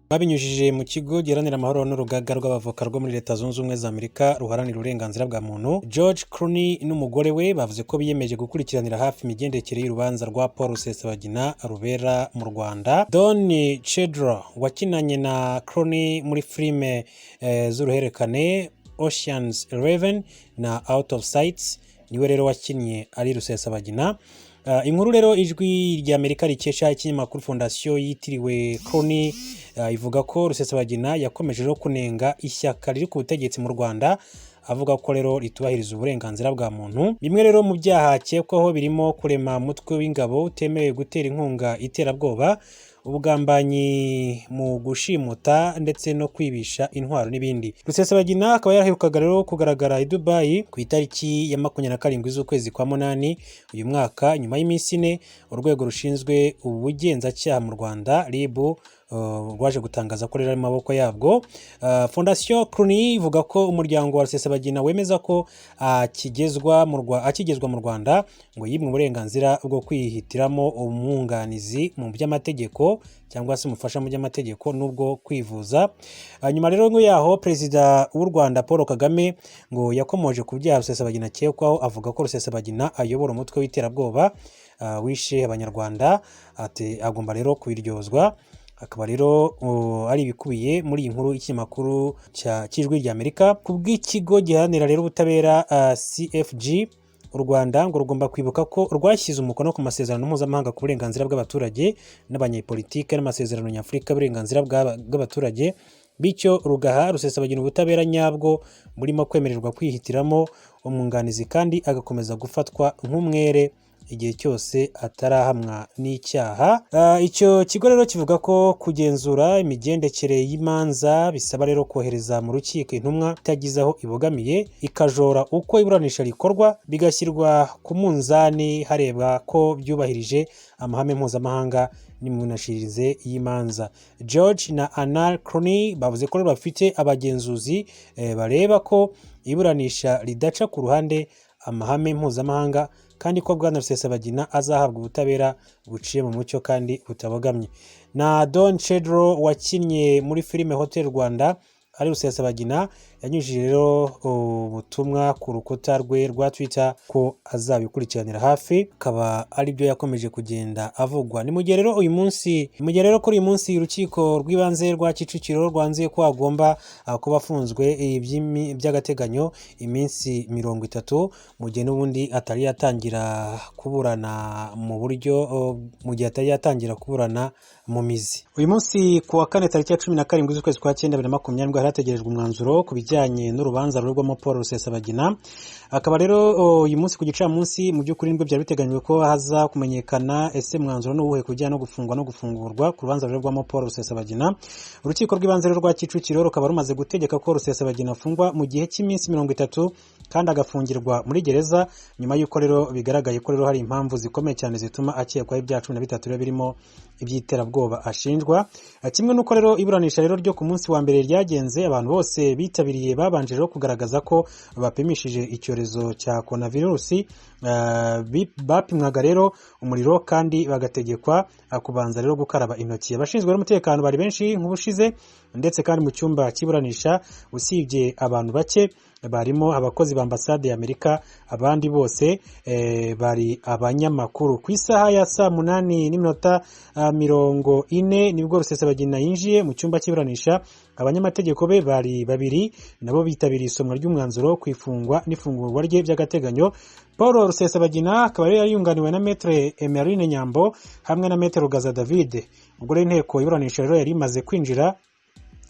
babinyujije mu kigo giharanira amahoro n'urugaga rw'abavoka rwo muri Leta Zunze Ubumwe za Amerika ruharanira uburenganzira bwa muntu. George Clooney n'umugore we bavuze ko biyemeje gukurikiranira hafi imigendekere y'urubanza rwa Paul Rusesabagina rubera mu Rwanda. Don Cheadle wakinanye na Clooney muri filime z'uruhererekane Ocean's 11 na Out of Sight niwe rero wakinnye ari Rusesabagina. Inkuru rero ijwi rya Amerika rikesha ikinyamakuru Fondation yitiriwe Clooney ivuga ko Rusesabagina yakomeje rero kunenga ishyaka riri ku butegetsi mu Rwanda, avuga ko rero ritubahiriza uburenganzira bwa muntu. Bimwe rero mu byaha akekwaho birimo kurema umutwe w'ingabo utemewe, gutera inkunga iterabwoba, ubugambanyi mu gushimuta ndetse no kwibisha intwaro n'ibindi. Rusesabagina akaba yaraherukaga rero kugaragara i Dubai ku itariki ya 27 z'ukwezi kwa munani uyu mwaka, nyuma y'iminsi 4 urwego rushinzwe ubugenzacyaha mu Rwanda RIB rwaje gutangaza ko rero ari maboko yabwo. Fondation Clooney ivuga ko umuryango wa Rusesabagina wemeza ko akigezwa mu Rwanda ngo yimwe uburenganzira bwo kwihitiramo umwunganizi mu by'amategeko cyangwa se umufasha mu by'amategeko n'ubwo kwivuza. Nyuma rero ngo yaho Perezida w'u Rwanda Paul Kagame ngo yakomoje ku byaha Rusesabagina akekwaho, avuga ko Rusesabagina ayobora umutwe w'iterabwoba wishe abanyarwanda, ati agomba rero kubiryozwa. Akaba rero ari ibikubiye muri iyi nkuru y'ikinyamakuru cy'ijwi rya Amerika. Ku bw'ikigo giharanira rero ubutabera CFG, u Rwanda ngo rugomba kwibuka ko rwashyize umukono ku masezerano mpuzamahanga ku burenganzira bw'abaturage n'abanyepolitike n'amasezerano nyafurika y'uburenganzira bw'abaturage, bityo rugaha Rusesabagina ubutabera nyabwo burimo kwemererwa kwihitiramo umwunganizi kandi agakomeza gufatwa nk'umwere igihe cyose atarahamwa n'icyaha. Icyo kigo rero kivuga ko kugenzura imigendekere y'imanza bisaba rero kohereza mu rukiko intumwa itagize aho ibogamiye, ikajora uko iburanisha rikorwa, bigashyirwa ku munzani harebwa ko byubahirije amahame mpuzamahanga n'imunashirize y'imanza. George na Anna Clooney bavuze ko bafite abagenzuzi bareba ko iburanisha ridaca ku ruhande amahame mpuzamahanga, kandi ko Bwana Rusesabagina azahabwa ubutabera buciye mu mucyo kandi butabogamye. Na Don Cheadle wakinnye muri filime Hotel Rwanda ari Rusesabagina yanyujije rero ubutumwa ku rukuta rwe rwa Twitter ko azabikurikiranira hafi, akaba ari byo yakomeje kugenda avugwa. Ni mu gihe rero kuri uyu munsi urukiko rw'ibanze rwa Kicukiro rwanzuye ko agomba kuba afunzwe by'agateganyo iminsi 30, mu gihe n'ubundi atari yatangira kuburana mu mizi. Uyu munsi ku wa kane tariki ya 17 z'ukwezi kwa 9 2020 harategerejwe umwanzuro ku bijyanye n'urubanza rurwamo Paul Rusesabagina. Akaba rero uyu munsi ku gicamunsi mu by'ukuri nibwo byari biteganyijwe ko haza kumenyekana ese mwanzuro n'uwuhe kujyana no gufungwa no gufungurwa ku rubanza rurwamo Paul Rusesabagina. Urukiko rw'ibanze rwa Kicukiro rukaba rumaze gutegeka ko Rusesabagina afungwa mu gihe cy'iminsi 30 kandi agafungirwa muri gereza, nyuma y'uko rero bigaragaye ko rero hari impamvu zikomeye cyane zituma akekwaho ibyaha 13 birimo iby'iterabwoba ashinjwa. Kimwe nuko rero iburanisha rero ryo ku munsi wa mbere ryagenze, abantu bose bitabiriye babanje rero kugaragaza ko bapimishije icyorezo cya coronavirus, bapimwaga rero umuriro kandi bagategekwa kubanza rero gukaraba intoki. Abashinzwe n'umutekano bari benshi nk'ubushize, ndetse kandi mu cyumba cy'iburanisha usibye abantu bake barimo abakozi ba ambasade y'Amerika, abandi bose bari abanyamakuru. Ku isaha ya 8:40 nibwo Rusesabagina yinjiye mu cyumba cy'iburanisha. Abanyamategeko be bari babiri nabo bitabiriye isomwa ry'umwanzuro ku ifungwa n'ifungurwa rye by'agateganyo. Paul Rusesabagina akaba yari yunganiwe na Maître Emeline Nyambo hamwe na Maître Rugaza David. Ubwo rero inteko y'iburanisha rero yari imaze kwinjira,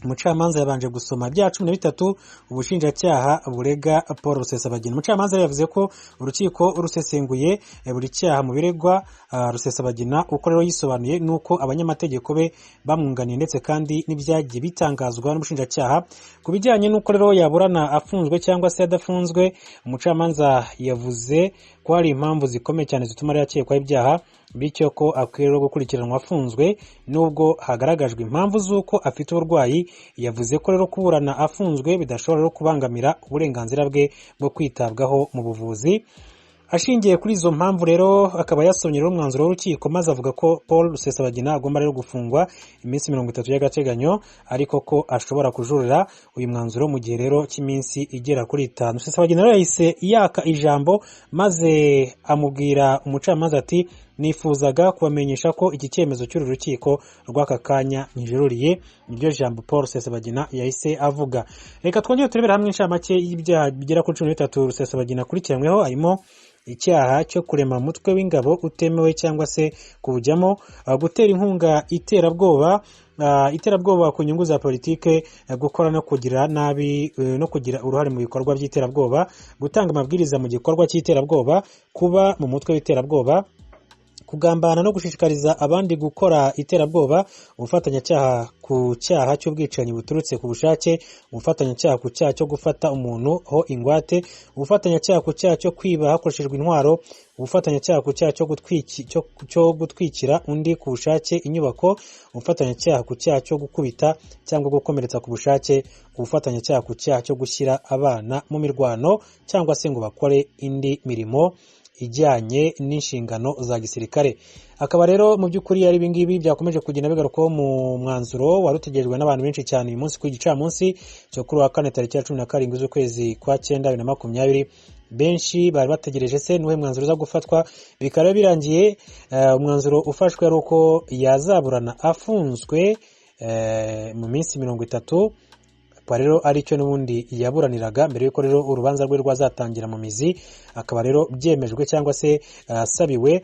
umucamanza yabanje gusoma bya 13 ubushinjacyaha burega Paul Rusesabagina. Umucamanza yavuze ko urukiko rusesenguye buri cyaha mu biregwa Rusesabagina, uko rero yisobanuye nuko abanyamategeko be bamwunganiye, ndetse kandi n'ibyagiye bitangazwa n'ubushinjacyaha ku bijyanye nuko rero yaburana afunzwe cyangwa se adafunzwe. Umucamanza yavuze ko hari impamvu zikomeye cyane zituma yakekwaho ibyaha, bityo ko akwiye rero gukurikiranwa afunzwe nubwo hagaragajwe impamvu z'uko afite uburwayi. Yavuze ko rero kuburana afunzwe bidashobora rero kubangamira uburenganzira bwe bwo kwitabwaho mu buvuzi. Ashingiye kuri izo mpamvu rero akaba yasomye rero umwanzuro w'urukiko maze avuga ko Paul Rusesabagina agomba rero gufungwa iminsi 30 y'agateganyo ariko ko ashobora kujurira uyu mwanzuro mu gihe rero cy'iminsi igera kuri 5. Rusesabagina rero yahise yaka ijambo maze amubwira umucamanza ati nifuzaga kubamenyesha ko iki cyemezo cy'uru rukiko rw'aka kanya njururiye. Niryo jambo Paul Rusesabagina yahise avuga. Reka twongere turebera hamwe inshamake y'ibyaha bigera kuri 13 Rusesabagina akurikiranyweho, harimo icyaha cyo kurema umutwe w'ingabo utemewe cyangwa se kuwujyamo, gutera inkunga iterabwoba ku nyungu za politike, gukora no kugira nabi no kugira uruhare mu bikorwa by'iterabwoba, gutanga amabwiriza mu gikorwa cy'iterabwoba, kuba mu mutwe w'iterabwoba, kugambana no gushishikariza abandi gukora iterabwoba, ubufatanyacyaha ku cyaha cy'ubwicanyi buturutse ku bushake, ubufatanyacyaha ku cyaha cyo gufata umuntu ho ingwate, ubufatanyacyaha ku cyaha cyo kwiba hakoreshejwe intwaro, ubufatanyacyaha ku cyaha cyo gutwikira undi ku bushake inyubako, ubufatanyacyaha ku cyaha cyo gukubita cyangwa gukomeretsa ku bushake, ubufatanyacyaha ku cyaha cyo gushyira abana mu mirwano cyangwa se ngo bakore indi mirimo ijyanye n'inshingano za gisirikare. Akaba rero mu by'ukuri ari ibingibi byakomeje kugenda bigarukaho mu mwanzuro wari utegerejwe n'abantu benshi cyane uyu munsi ku gicamunsi cyo kuri wa 4 tariki ya 17 z'ukwezi kwa 9 2020. Benshi bari bategereje se nuhe mwanzuro uza gufatwa, bikaba birangiye umwanzuro ufashwe ari uko yazaburana afunzwe mu minsi 30. Kwa rero ari cyo n'ubundi yaburaniraga mbere yuko rero urubanza rwe rwazatangira mu mizi. Akaba rero byemejwe cyangwa se sabiwe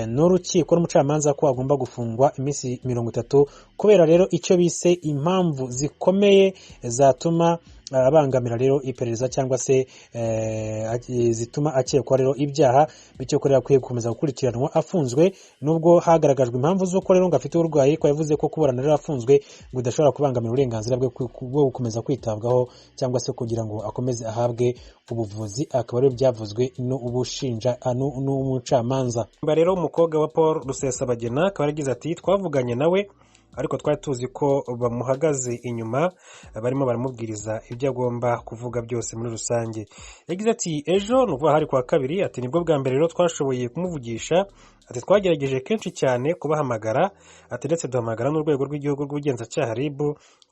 n'urukiko n'umucamanza ko agomba gufungwa iminsi 30 kubera rero icyo bise impamvu zikomeye zatuma abangamira rero iperereza cyangwa se zituma akekwa rero ibyaha, bityo ko rero akwiye gukomeza gukurikiranwa afunzwe. Nubwo hagaragajwe impamvu z'uko rero ngo afite uburwayi, ko yavuze ko kuburana rero afunzwe ngo udashobora kubangamira uburenganzira bwe bwo gukomeza kwitabwaho cyangwa se kugira ngo akomeze ahabwe ubuvuzi. Akaba rero byavuzwe n'umucamanza. Rero umukobwa wa Paul Rusesabagina akaba yaragize ati twavuganye nawe ariko twari tuzi ko bamuhagaze inyuma barimo baramubwiriza ibyo agomba kuvuga byose muri rusange. Yagize ati ejo nuvuga hari kwa kabiri, ati nibwo bwa mbere rero twashoboye kumuvugisha, ati twagerageje kenshi cyane kubahamagara, ati ndetse duhamagara n'urwego rw'igihugu rw'ubugenzacyaha RIB,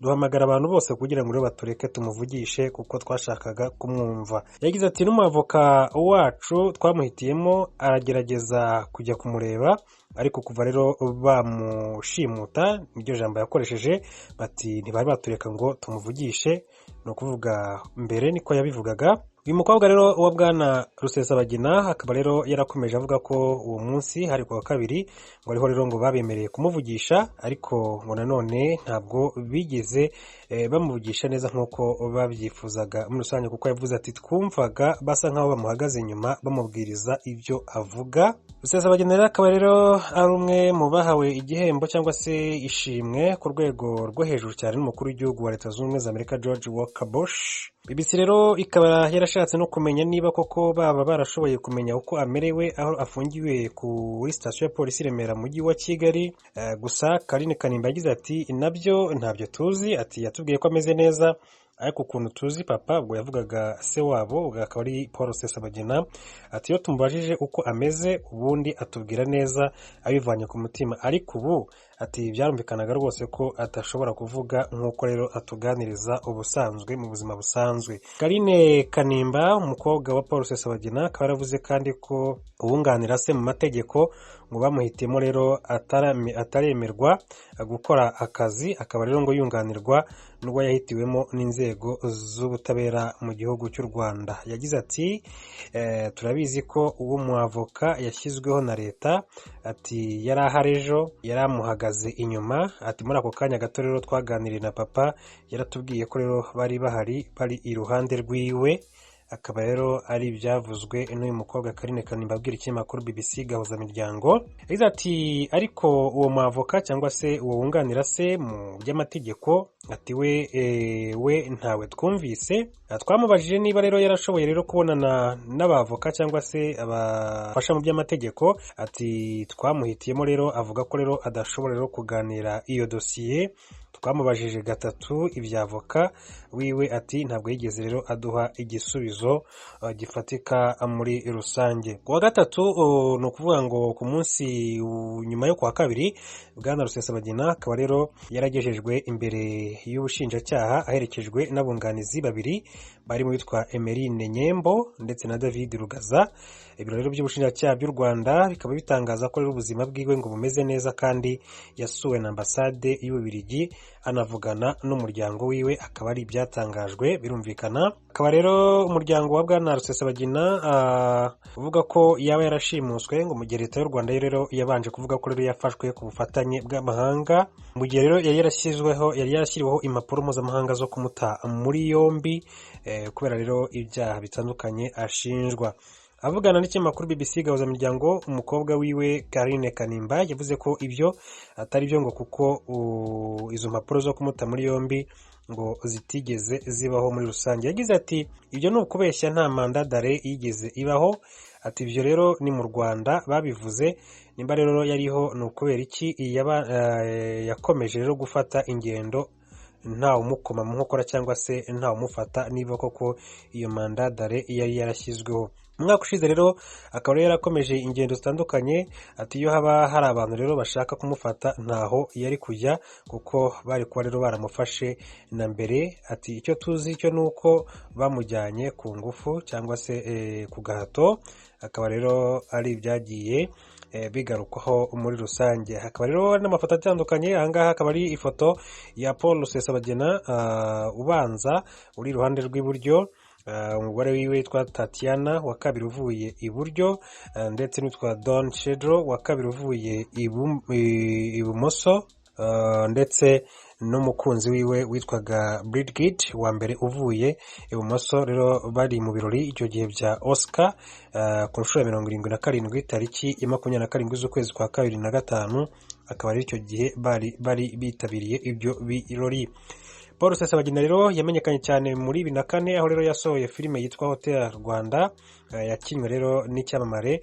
duhamagara abantu bose kugira ngo batureke tumuvugishe kuko twashakaga kumwumva. Yagize ati n'umwavoka wacu twamuhitiyemo aragerageza kujya kumureba, ariko kuva rero bamushimuta, niryo jambo yakoresheje, bati ntibari batureka ngo tumuvugishe, no kuvuga mbere niko yabivugaga. Uyu mukobwa rero wa bwana Rusesabagina akaba rero yarakomeje avuga ko uwo munsi hari kwa kabiri ngo ariho rero ngo babemereye kumuvugisha, ariko ngo nanone ntabwo bigeze bamuvugisha neza nk'uko babyifuzaga muri rusange, kuko yavuze ati twumvaga basa nk'aho bamuhagaze inyuma bamubwiriza ibyo avuga. Rusesabagina rero akaba rero ari umwe mu bahawe igihembo cyangwa se ishimwe ku rwego rwo hejuru cyane n'umukuru w'igihugu wa Leta Zunze Ubumwe za Amerika George Walker Bush. BBC rero ikaba yarashatse no kumenya niba koko baba barashoboye kumenya uko amerewe aho afungiwe kuri sitasiyo ya polisi Remera mu mujyi wa Kigali. Gusa Karine Kanimba yagize ati nabyo ntabyo tuzi, ati yatubwiye ko ameze neza, ariko ukuntu tuzi papa, ubwo yavugaga se wabo akaba ari Paul Rusesabagina, ati iyo tumubajije uko ameze ubundi atubwira neza abivanye ku mutima, ariko ubu ati byarumvikanaga rwose ko atashobora kuvuga nk'uko rero atuganiriza ubusanzwe mu buzima busanzwe. Karine Kanimba umukobwa wa Paul Rusesabagina akaba yaravuze kandi ko uwunganira se mu mategeko ngo bamuhitiyemo rero ataremerwa gukora akazi, akaba rero ngo yunganirwa n'ubwo yahitiwemo n'inzego z'ubutabera mu gihugu cy'u Rwanda. Yagize ati turabizi ko uwo mwavoka yashyizweho na leta, ati yari ahari ejo, yari amuhagaze inyuma, ati muri ako kanya gato rero twaganiriye na papa, yaratubwiye ko rero bari bahari, bari iruhande rwiwe. Akaba rero ari ibyavuzwe n'uyu mukobwa Karine Kanimba abwira ikinyamakuru BBC Gahuzamiryango. Yagize ati ariko uwo mwavoka cyangwa se uwo wunganira se mu by'amategeko, ati we ntawe twumvise. Twamubajije niba rero yarashoboye rero kubonana n'abavoka cyangwa se abafasha mu by'amategeko, ati twamuhitiyemo rero avuga ko rero adashobora rero kuganira iyo dosiye. twamubajije gatatu iby'avoka wiwe ati ntabwo yigeze rero aduha igisubizo gifatika muri rusange. Ku wa gatatu ni ukuvuga ngo ku munsi nyuma yo ku wa kabiri bwana Rusesabagina akaba rero yaragejejwe imbere y'ubushinjacyaha aherekejwe n'abunganizi babiri barimo witwa Emeline Nyembo ndetse na David Rugaza. Ibiro rero by'ubushinjacyaha by'u Rwanda bikaba bitangaza ko rero ubuzima bwiwe ngo bumeze neza kandi yasuwe na ambasade y'Ububiligi anavugana n'umuryango wiwe, akaba ari ibyatangajwe birumvikana. Akaba rero umuryango wa bwana Rusesabagina uvuga ko yaba yarashimuswe ngo mu gihe leta y'u Rwanda rero yabanje kuvuga ko rero yafashwe ku bufatanye bw'amahanga, mu gihe rero yari yarashyiriweho impapuro mpuzamahanga zo kumuta muri yombi kubera rero ibyaha bitandukanye ashinjwa. Avugana n'ikinyamakuru BBC Gahuzamiryango, umukobwa wiwe Karine Kanimba yavuze ko ibyo atari byo ngo kuko izo mpapuro zo kumuta muri yombi ngo zitigeze zibaho muri rusange. Yagize ati ibyo ni ukubeshya, nta mandadare yigeze ibaho. Ati ibyo rero ni mu Rwanda babivuze, nimba rero yariho ni ukubera iki yakomeje rero gufata ingendo ntawe umukoma mu nkokora cyangwa se ntawe umufata niba koko iyo mandadare yari yarashyizweho. Umwaka ushize rero akaba rero yarakomeje ingendo zitandukanye. Ati iyo haba hari abantu rero bashaka kumufata ntaho yari kujya kuko bari kuba rero baramufashe na mbere. Ati icyo tuzi cyo ni uko bamujyanye ku ngufu cyangwa se ku gahato, akaba rero ari ibyagiye bigarukwaho muri rusange. Hakaba rero n'amafoto atandukanye. Ahangaha akaba ari ifoto ya Paul Rusesabagina ubanza uri iruhande rw'iburyo, umugore wiwe witwa Tatiana wa kabiri uvuye iburyo, ndetse n'utwa Don Shedro wa kabiri uvuye ibumoso, ndetse n'umukunzi wiwe witwaga Bridget wa mbere uvuye ibumoso. Rero bari mu birori icyo gihe bya Oscar ku nshuro ya 77 tariki ya 27 z'ukwezi kwa 2025, akaba ari icyo gihe bari bitabiriye ibyo birori. Paul Rusesabagina rero yamenyekanye cyane muri 2004 aho rero yasohoye filime yitwa Hotel Rwanda yakinywe rero n'icyamamare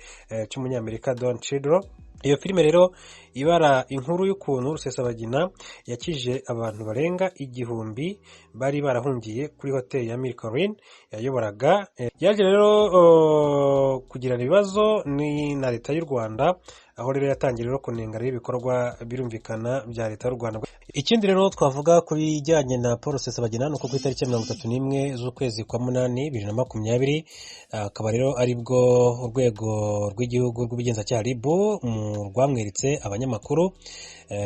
cy'umunyamerika Don Cheadle. Iyo filime rero ibara inkuru y'ukuntu Rusesabagina yakije abantu barenga 1000 bari barahungiye kuri hoteli ya Milcorin yayoboraga. Yaje rero kugirana ibibazo na leta y'u Rwanda, aho rero yatangiye rero kunenga ibikorwa birumvikana bya leta y'u Rwanda. Ikindi rero twavuga kuri ijyanye na Paul Rusesabagina nuko ku itariki ya 31 z'ukwezi kwa 8 2020 akaba rero aribwo urwego rw'igihugu rw'ubugenzacyaha RIB rwamweretse abanyamakuru,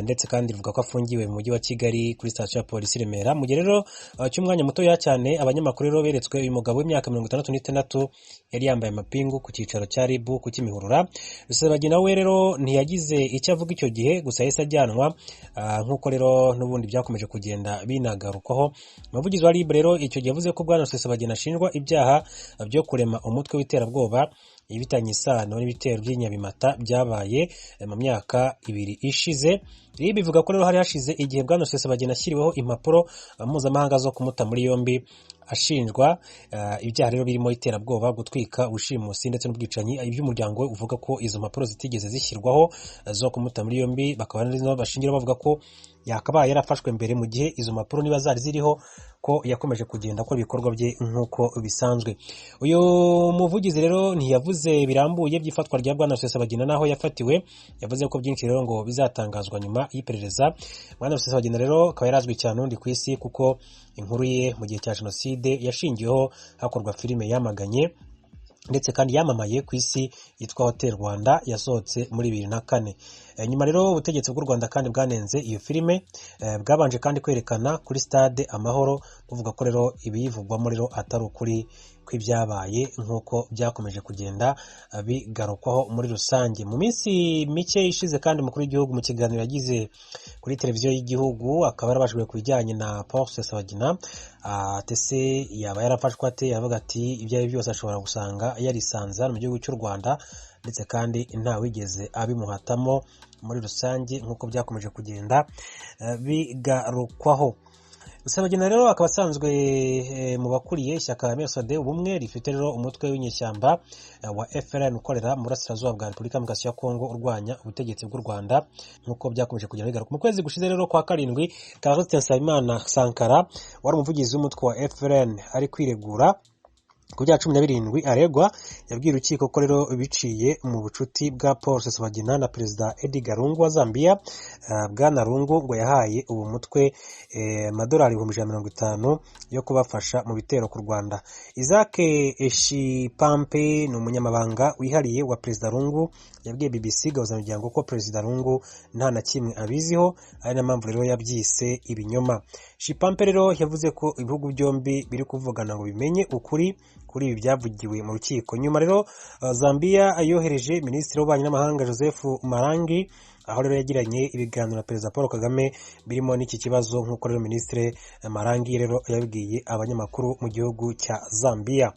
ndetse kandi ruvuga ko afungiwe mu mujyi wa Kigali kuri sitasiyo ya polisi Remera. Mu gihe rero cy'umwanya muto cyane abanyamakuru rero beretswe uyu mugabo w'imyaka 66 yari yambaye amapingu ku cyicaro cya RIB ku Kimihurura. Rusesabagina we rero ntiyagize icyo avuga icyo gihe, gusa yahise ajyanwa nk'uko rero n'ubundi byakomeje kugenda binagarukwaho. Umuvugizi wa RIB rero icyo gihe yavuze ko bwana Rusesabagina ashinjwa ibyaha byo kurema umutwe w'iterabwoba ibitanye isano n'ibitero by'inyabimata byabaye mu myaka 2 ishize. RIB ivuga ko rero hari hashize igihe bwana Rusesabagina ashyiriweho impapuro mpuzamahanga zo kumuta muri yombi ashinjwa ibyaha rero birimo iterabwoba, gutwika, ubushimusi ndetse n'ubwicanyi. Iby'umuryango we uvuga ko izo mpapuro zitigeze zishyirwaho zo kumuta muri yombi, bakaba n'izo bashingira bavuga ko yakabaye yarafashwe mbere, mu gihe izo mpapuro niba zari ziriho ko yakomeje kugenda akora ibikorwa bye nk'uko bisanzwe. Uyu muvugizi rero ntiyavuze birambuye by'ifatwa rya bwana Rusesabagina naho yafatiwe, yavuze ko byinshi rero ngo bizatangazwa nyuma y'iperereza. Bwana Rusesabagina rero akaba yarazwi cyane undi ku isi kuko inkuru ye mu gihe cya jenoside yashingiyeho hakorwa filime yamaganye ndetse kandi yamamaye ku isi yitwa Hotel Rwanda yasohotse muri 2004. Nyuma rero ubutegetsi bw'u Rwanda kandi bwanenze iyo filime, bwabanje kandi kwerekana kuri stade Amahoro buvuga ko rero ibiyivugwamo rero atari ukuri kw'ibyabaye nk'uko byakomeje kugenda bigarukwaho muri rusange. Mu minsi mike ishize kandi umukuru w'igihugu mu kiganiro yagize kuri televiziyo y'igihugu akaba yarabashijwe ku bijyanye na Paul Rusesabagina, atese yaba yarafashwe ate, yavuga ati ibyo ari byose ashobora gusanga yarisanze mu gihugu cy'u Rwanda ndetse kandi nta wigeze abimuhatamo muri rusange nk'uko byakomeje kugenda bigarukwaho. Rusesabagina rero akaba asanzwe mu bakuriye ishyaka MSD ubumwe rifite rero umutwe w'inyeshyamba wa FLN ukorera mu burasirazuba bwa Repubulika Demokarasi ya Kongo urwanya ubutegetsi bw'u Rwanda nk'uko byakomeje kugenda bigaruka mu kwezi gushize rero kwa karindwi. Karl Nsabimana Sankara wari umuvugizi w'umutwe wa FLN ari kwiregura ku bya 17 aregwa yabwiye urukiko ko rero biciye mu bucuti bwa Paul Rusesabagina na Perezida Edgar Lungu wa Zambia. Bwana Lungu ngo yahaye ubu mutwe amadolari 150 yo kubafasha mu bitero ku Rwanda. Isaac Eshipampe ni umunyamabanga wihariye wa Perezida Lungu yabwiye BBC gahuzamuryango ko Perezida Lungu nta na kimwe abiziho, ari na mpamvu rero yabyise ibinyoma. Shipampe rero yavuze ko ibihugu byombi biri kuvugana ngo bimenye ukuri kuri ibi byavugiwe mu rukiko. Nyuma rero Zambia yohereje Minisitiri w'Ububanyi n'Amahanga Joseph Marangi, aho rero yagiranye ibiganiro na Perezida Paul Kagame birimo n'iki kibazo, nk'uko rero Minisitiri Marangi rero yabwiye abanyamakuru mu gihugu cya Zambia.